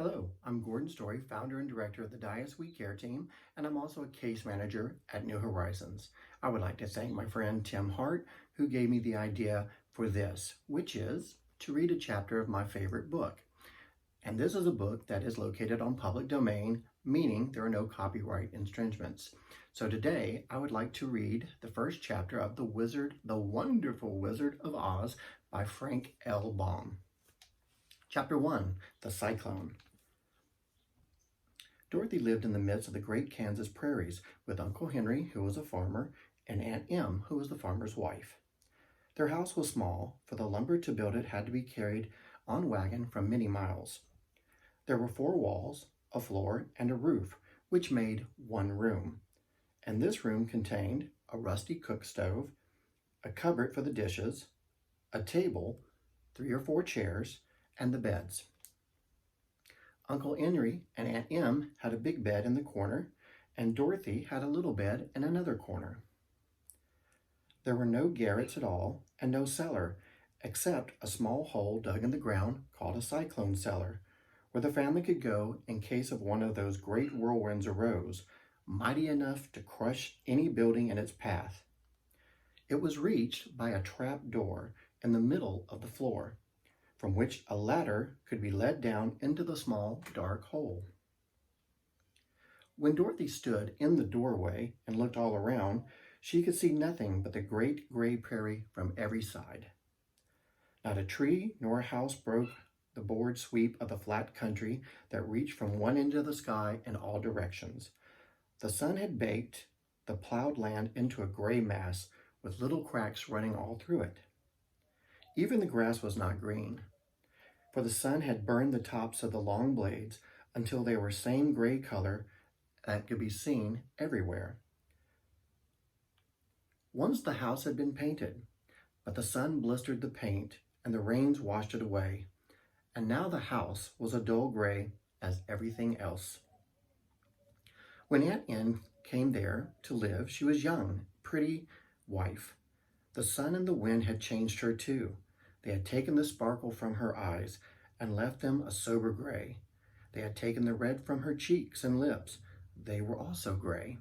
Hello, I'm Gordon Story, founder and director of the Dias We Care team, and I'm also a case manager at New Horizons. I would like to thank my friend Tim Hart, who gave me the idea for this, which is to read a chapter of my favorite book. And this is a book that is located on public domain, meaning there are no copyright infringements. So today, I would like to read the first chapter of The Wonderful Wizard of Oz by Frank L. Baum. Chapter 1, The Cyclone. Dorothy lived in the midst of the great Kansas prairies with Uncle Henry, who was a farmer, and Aunt Em, who was the farmer's wife. Their house was small, for the lumber to build it had to be carried on wagon from many miles. There were 4 walls, a floor, and a roof, which made one room. And this room contained a rusty cook stove, a cupboard for the dishes, a table, 3 or 4 chairs, and the beds. Uncle Henry and Aunt Em had a big bed in the corner, and Dorothy had a little bed in another corner. There were no garrets at all, and no cellar, except a small hole dug in the ground called a cyclone cellar, where the family could go in case of one of those great whirlwinds arose, mighty enough to crush any building in its path. It was reached by a trap door in the middle of the floor, from which a ladder could be led down into the small, dark hole. When Dorothy stood in the doorway and looked all around, she could see nothing but the great gray prairie from every side. Not a tree nor a house broke the broad sweep of the flat country that reached from one end of the sky in all directions. The sun had baked the plowed land into a gray mass with little cracks running all through it. Even the grass was not green, for the sun had burned the tops of the long blades until they were same gray color that could be seen everywhere. Once the house had been painted, but the sun blistered the paint and the rains washed it away, and now the house was a dull gray as everything else. When Aunt Em came there to live, she was young, pretty wife. The sun and the wind had changed her too. They had taken the sparkle from her eyes and left them a sober gray. They had taken the red from her cheeks and lips. They were also gray.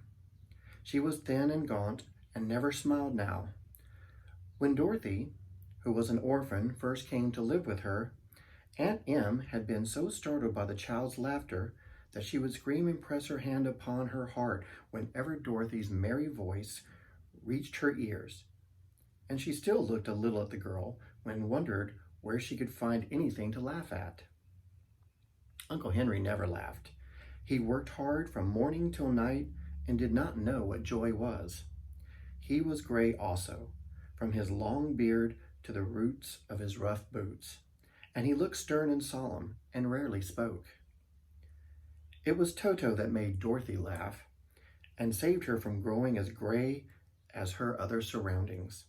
She was thin and gaunt and never smiled now. When Dorothy, who was an orphan, first came to live with her, Aunt Em had been so startled by the child's laughter that she would scream and press her hand upon her heart whenever Dorothy's merry voice reached her ears. And she still looked a little at the girl and wondered where she could find anything to laugh at. Uncle Henry never laughed. He worked hard from morning till night and did not know what joy was. He was gray also, from his long beard to the roots of his rough boots, and he looked stern and solemn and rarely spoke. It was Toto that made Dorothy laugh and saved her from growing as gray as her other surroundings.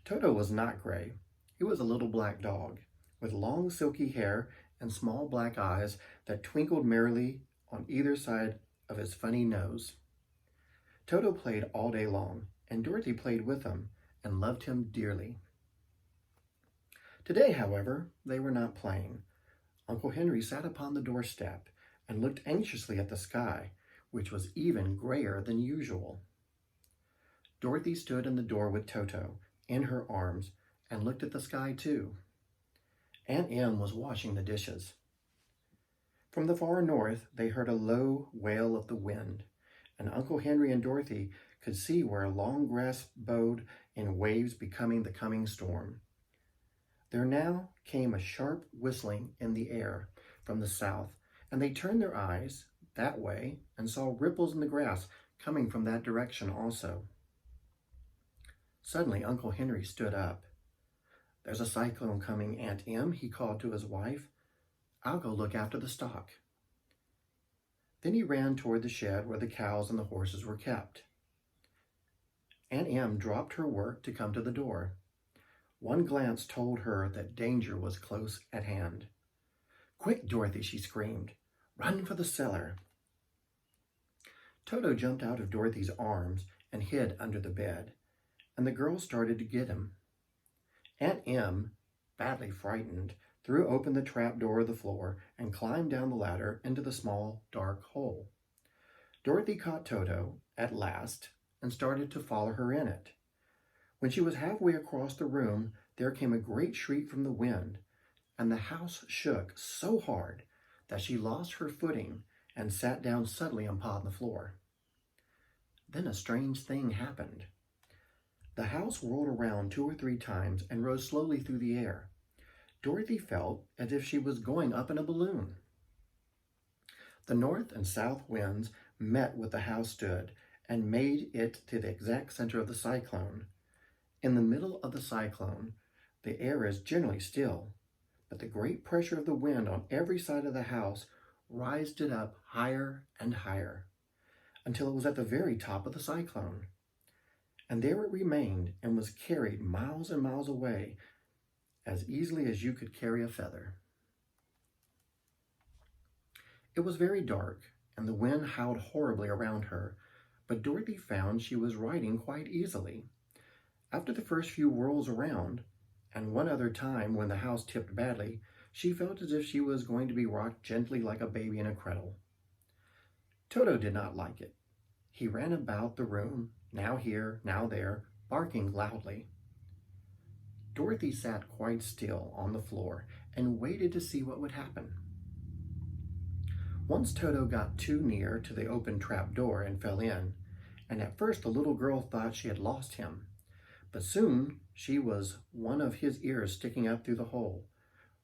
Toto was not gray. He was a little black dog with long silky hair and small black eyes that twinkled merrily on either side of his funny nose. Toto played all day long, and Dorothy played with him and loved him dearly. Today, however, they were not playing. Uncle Henry sat upon the doorstep and looked anxiously at the sky, which was even grayer than usual. Dorothy stood in the door with Toto in her arms and looked at the sky too. Aunt Em was washing the dishes. From the far north, they heard a low wail of the wind, and Uncle Henry and Dorothy could see where a long grass bowed in waves becoming the coming storm. There now came a sharp whistling in the air from the south, and they turned their eyes that way and saw ripples in the grass coming from that direction also. Suddenly, Uncle Henry stood up. "There's a cyclone coming, Aunt Em," he called to his wife. "I'll go look after the stock." Then he ran toward the shed where the cows and the horses were kept. Aunt Em dropped her work to come to the door. One glance told her that danger was close at hand. "Quick, Dorothy," she screamed. "Run for the cellar." Toto jumped out of Dorothy's arms and hid under the bed, and the girl started to get him. Aunt Em, badly frightened, threw open the trap door of the floor, and climbed down the ladder into the small, dark hole. Dorothy caught Toto at last and started to follow her in it. When she was halfway across the room, there came a great shriek from the wind, and the house shook so hard that she lost her footing and sat down suddenly upon the floor. Then a strange thing happened. The house whirled around 2 or 3 times and rose slowly through the air. Dorothy felt as if she was going up in a balloon. The north and south winds met where the house stood and made it to the exact center of the cyclone. In the middle of the cyclone, the air is generally still, but the great pressure of the wind on every side of the house raised it up higher and higher, until it was at the very top of the cyclone. And there it remained and was carried miles and miles away, as easily as you could carry a feather. It was very dark, and the wind howled horribly around her, but Dorothy found she was riding quite easily. After the first few whirls around, and one other time when the house tipped badly, she felt as if she was going to be rocked gently like a baby in a cradle. Toto did not like it. He ran about the room, now here, now there, barking loudly. Dorothy sat quite still on the floor and waited to see what would happen. Once Toto got too near to the open trap door and fell in, and at first the little girl thought she had lost him. But soon she was one of his ears sticking up through the hole,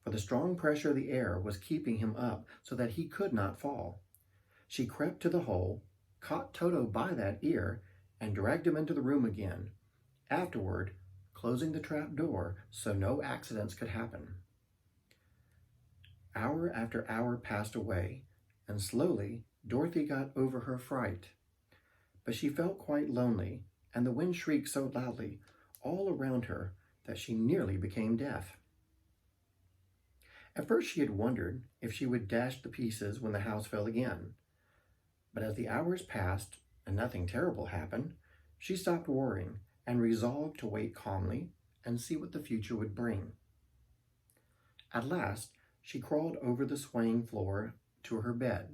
for the strong pressure of the air was keeping him up so that he could not fall. She crept to the hole, caught Toto by that ear, and dragged him into the room again, afterward closing the trap door so no accidents could happen. Hour after hour passed away, and slowly Dorothy got over her fright. But she felt quite lonely, and the wind shrieked so loudly all around her that she nearly became deaf. At first she had wondered if she would dash to pieces when the house fell again. But as the hours passed and nothing terrible happened, she stopped worrying and resolved to wait calmly and see what the future would bring. At last, she crawled over the swaying floor to her bed,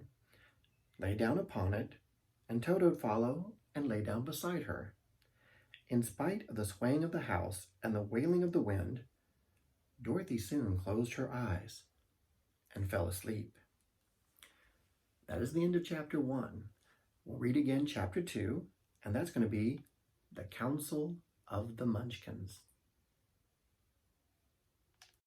lay down upon it, and Toto followed and lay down beside her. In spite of the swaying of the house and the wailing of the wind, Dorothy soon closed her eyes and fell asleep. That is the end of chapter 1. We'll read again chapter 2, and that's going to be The Council of the Munchkins.